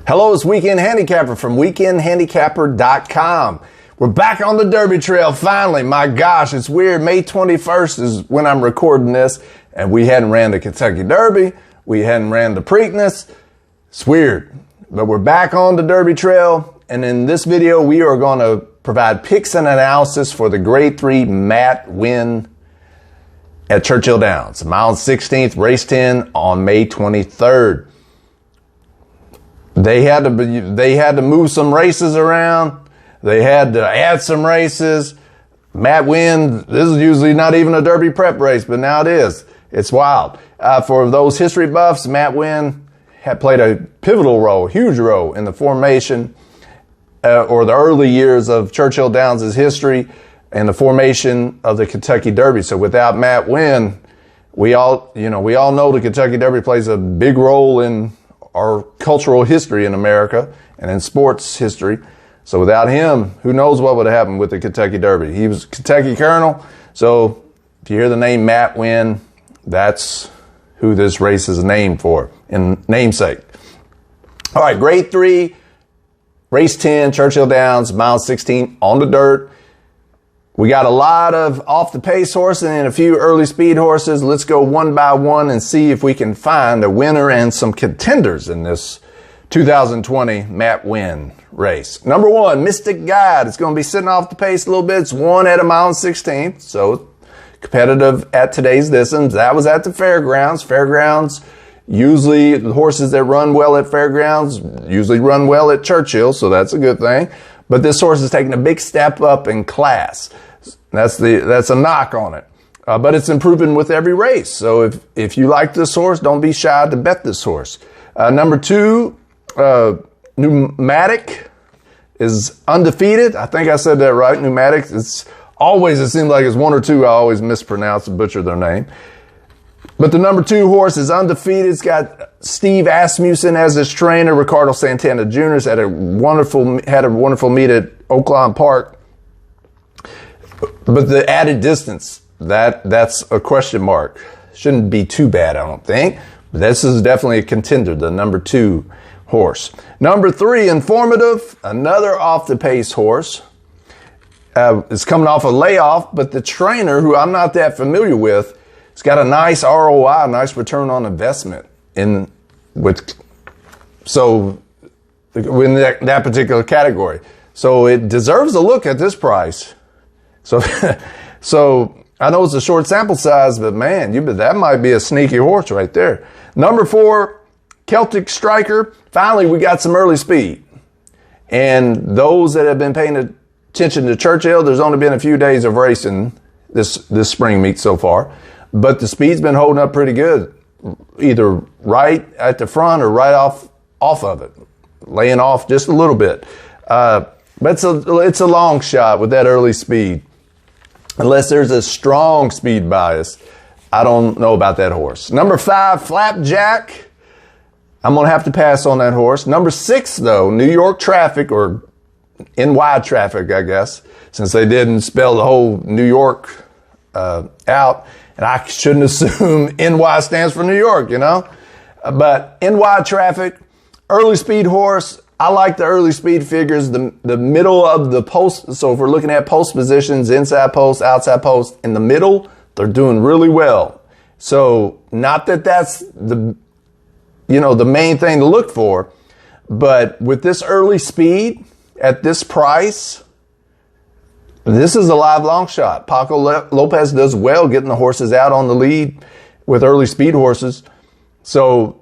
Hello, it's Weekend Handicapper from weekendhandicapper.com. We're back on the Derby trail finally. My gosh, it's weird. May 21st is when I'm recording this, and we hadn't ran the Kentucky Derby. We hadn't ran the Preakness. It's weird, but we're back on the Derby trail, and in this video, we are going to provide picks and analysis for the Grade 3 Matt Winn at Churchill Downs, mile 16th, race 10 on May 23rd. They had to move some races around. They had to add some races. Matt Winn, this is usually not even a Derby prep race, but now it is. It's wild. For those history buffs, Matt Winn had played a pivotal role, huge role in the formation or the early years of Churchill Downs' history and the formation of the Kentucky Derby. So without Matt Winn, we all know the Kentucky Derby plays a big role in our cultural history in America and in sports history. So without him, who knows what would have happened with the Kentucky Derby. He was Kentucky Colonel. So if you hear the name Matt Winn, that's who this race is named for, in namesake. All right, Grade 3, race 10, Churchill Downs, mile 16 on the dirt. We got a lot of off-the-pace horses and a few early speed horses. Let's go one by one and see if we can find a winner and some contenders in this 2020 Matt Winn race. Number one, Mystic Guide. It's going to be sitting off the pace a little bit. It's won at a mile 16th, so competitive at today's distance. That was at the fairgrounds. Fairgrounds, usually the horses that run well at fairgrounds usually run well at Churchill, so that's a good thing. But this horse is taking a big step up in class. That's a knock on it. But it's improving with every race. So if you like this horse, don't be shy to bet this horse. Number two, Pneumatic is undefeated. I think I said that right. Pneumatic. It seems like it's one or two. I always mispronounce and butcher their name. But the number two horse is undefeated. It's got Steve Asmussen as his trainer. Ricardo Santana Jr. had a wonderful meet at Oaklawn Park. But the added distance, that's a question mark. Shouldn't be too bad, I don't think. But this is definitely a contender, the number two horse. Number three, Informative, another off-the-pace horse. Is coming off a layoff, but the trainer, who I'm not that familiar with, has got a nice ROI, a nice return on investment in that particular category. So it deserves a look at this price. So I know it's a short sample size, but man, that might be a sneaky horse right there. Number four, Celtic Striker. Finally, we got some early speed. And those that have been paying attention to Churchill, there's only been a few days of racing this spring meet so far. But the speed's been holding up pretty good, either right at the front or right off of it, laying off just a little bit. But it's a long shot with that early speed. Unless there's a strong speed bias, I don't know about that horse. Number five, Flapjack. I'm going to have to pass on that horse. Number six, though, New York Traffic, or NY Traffic, I guess, since they didn't spell the whole New York out. And I shouldn't assume NY stands for New York, But NY Traffic, early speed horse. I like the early speed figures, the middle of the post. So if we're looking at post positions, inside post, outside post, in the middle, they're doing really well. So not that that's the main thing to look for, but with this early speed at this price, this is a live long shot. Paco Lopez does well getting the horses out on the lead with early speed horses. So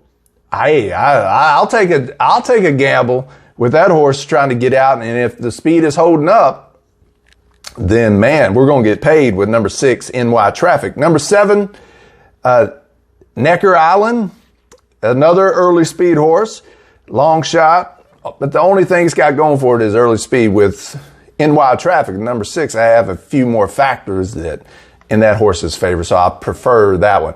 I'll take a gamble with that horse trying to get out, and if the speed is holding up, then man, we're going to get paid with number six, NY Traffic. Number seven, Necker Island, another early speed horse, long shot, but the only thing it's got going for it is early speed. With NY Traffic, number six, I have a few more factors that in that horse's favor, so I prefer that one.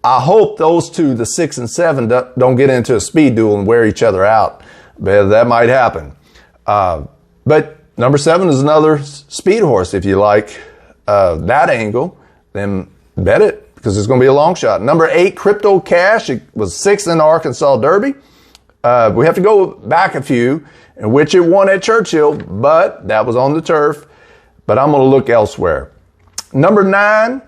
I hope those two, the 6 and 7, don't get into a speed duel and wear each other out. But that might happen. But number 7 is another speed horse. If you like that angle, then bet it, because it's going to be a long shot. Number 8, Crypto Cash. It was 6th in the Arkansas Derby. We have to go back a few, in which it won at Churchill, but that was on the turf. But I'm going to look elsewhere. Number 9,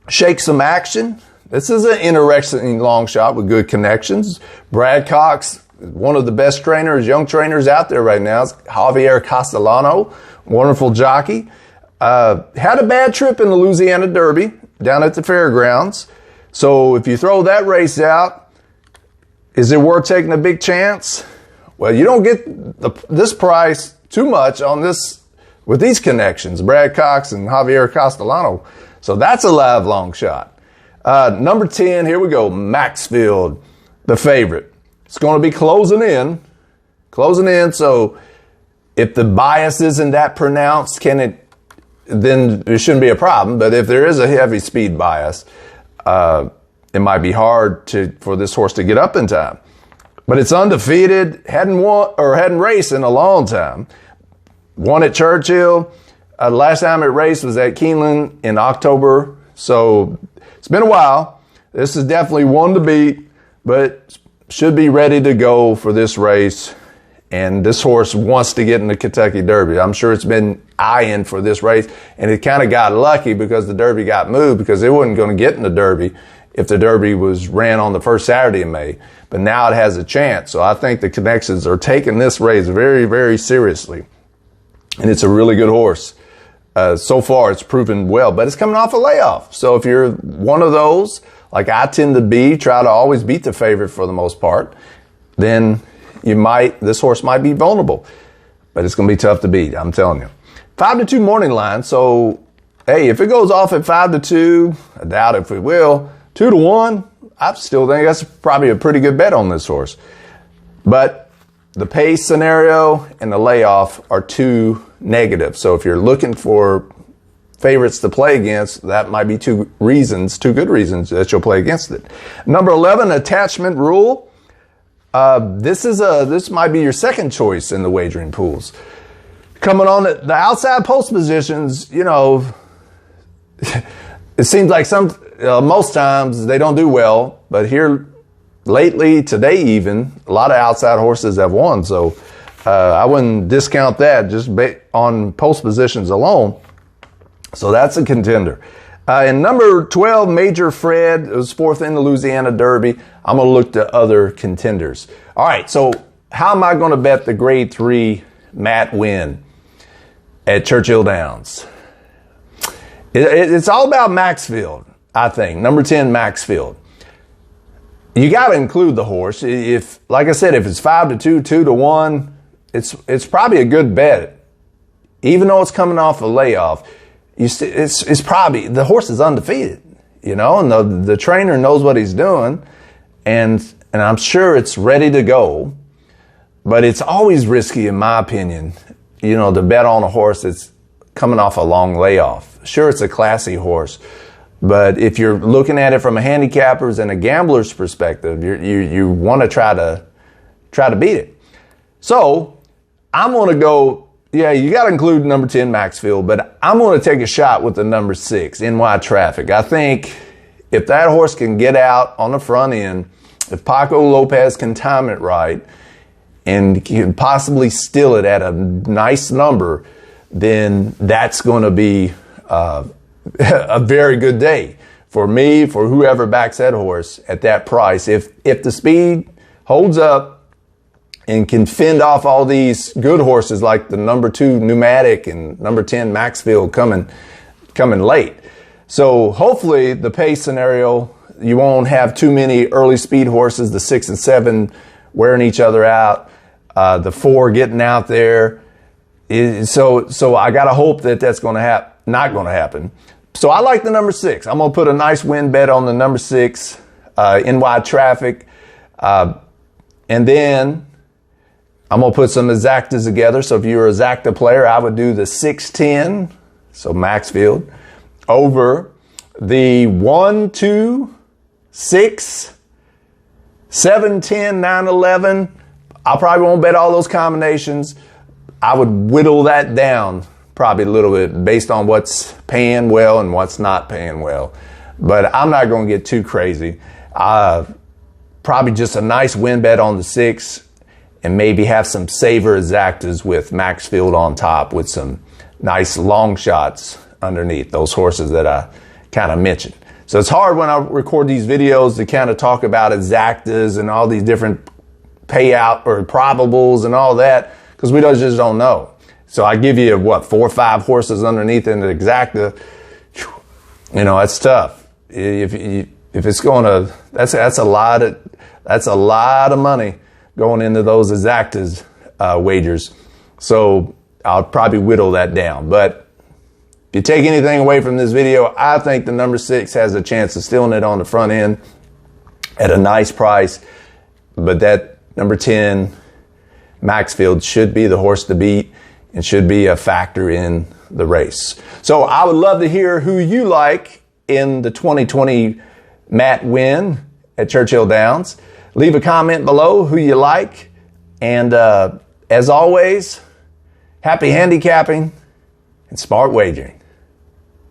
Shake Some Action. This is an interesting long shot with good connections. Brad Cox, one of the best trainers, young trainers out there right now, is Javier Castellano, wonderful jockey. Had a bad trip in the Louisiana Derby down at the fairgrounds. So if you throw that race out, is it worth taking a big chance? Well, you don't get this price too much on this with these connections, Brad Cox and Javier Castellano. So that's a live long shot. Number 10, here we go, Maxfield, the favorite. It's going to be closing in. So if the bias isn't that pronounced, then it shouldn't be a problem. But if there is a heavy speed bias, it might be hard for this horse to get up in time. But it's undefeated, hadn't raced in a long time. Won at Churchill. Last time it raced was at Keeneland in October. So it's been a while. This is definitely one to beat, but should be ready to go for this race. And this horse wants to get in the Kentucky Derby. I'm sure it's been eyeing for this race. And it kind of got lucky because the Derby got moved, because it wasn't going to get in the Derby if the Derby was ran on the first Saturday in May. But now it has a chance. So I think the connections are taking this race very, very seriously. And it's a really good horse. So far, it's proven well, but it's coming off a layoff. So if you're one of those, like I tend to be, try to always beat the favorite for the most part, then this horse might be vulnerable. But it's going to be tough to beat, I'm telling you. 5-2 morning line. So, hey, if it goes off at 5-2, I doubt if it will. 2-1, I still think that's probably a pretty good bet on this horse. But the pace scenario and the layoff are too negative. So if you're looking for favorites to play against, that might be two good reasons that you'll play against it. Number 11, attachment rule. This might be your second choice in the wagering pools. Coming on the outside post positions, it seems like most times they don't do well, but here lately, today even, a lot of outside horses have won. So I wouldn't discount that just on post positions alone. So that's a contender. And number 12, Major Fred, was fourth in the Louisiana Derby. I'm going to look to other contenders. All right, so how am I going to bet the grade 3 Matt Winn at Churchill Downs? It's all about Maxfield, I think. Number 10, Maxfield. You got to include the horse. Like I said, if it's 5-2, 2-1, it's probably a good bet. Even though it's coming off a layoff, it's probably, the horse is undefeated, and the trainer knows what he's doing, and I'm sure it's ready to go. But it's always risky, in my opinion, to bet on a horse that's coming off a long layoff. Sure, it's a classy horse, but if you're looking at it from a handicapper's and a gambler's perspective, you want to try to beat it. So I'm going to go, you got to include number 10 Maxfield, but I'm going to take a shot with the number 6 NY Traffic. I think if that horse can get out on the front end, if Paco Lopez can time it right and can possibly steal it at a nice number, then that's going to be a very good day for me, for whoever backs that horse at that price. If the speed holds up and can fend off all these good horses like the number 2 Pneumatic and number 10 Maxfield coming late. So hopefully the pace scenario, you won't have too many early speed horses, the 6 and 7 wearing each other out, the 4 getting out there. So I got to hope that that's not going to happen. So I like the number 6. I'm going to put a nice win bet on the number 6, NY Traffic. And then I'm going to put some exactas together. So if you're a exacta player, I would do the 6-10, so Maxfield, over the 1, 2, 6, 7, 10, 9, 11. I probably won't bet all those combinations. I would whittle that down probably a little bit based on what's paying well and what's not paying well. But I'm not going to get too crazy. probably just a nice win bet on the 6, and maybe have some saver exactas with Maxfield on top with some nice long shots underneath those horses that I kind of mentioned. So it's hard when I record these videos to kind of talk about exactas and all these different payout or probables and all that, because we just don't know. So I give you, what, 4 or 5 horses underneath in the exacta. You know, that's tough. If it's going to, that's a lot of money going into those exactas wagers. So I'll probably whittle that down. But if you take anything away from this video, I think the number 6 has a chance of stealing it on the front end at a nice price. But that number 10, Maxfield, should be the horse to beat and should be a factor in the race. So I would love to hear who you like in the 2020 Matt Winn at Churchill Downs. Leave a comment below who you like. And as always, happy handicapping and smart wagering.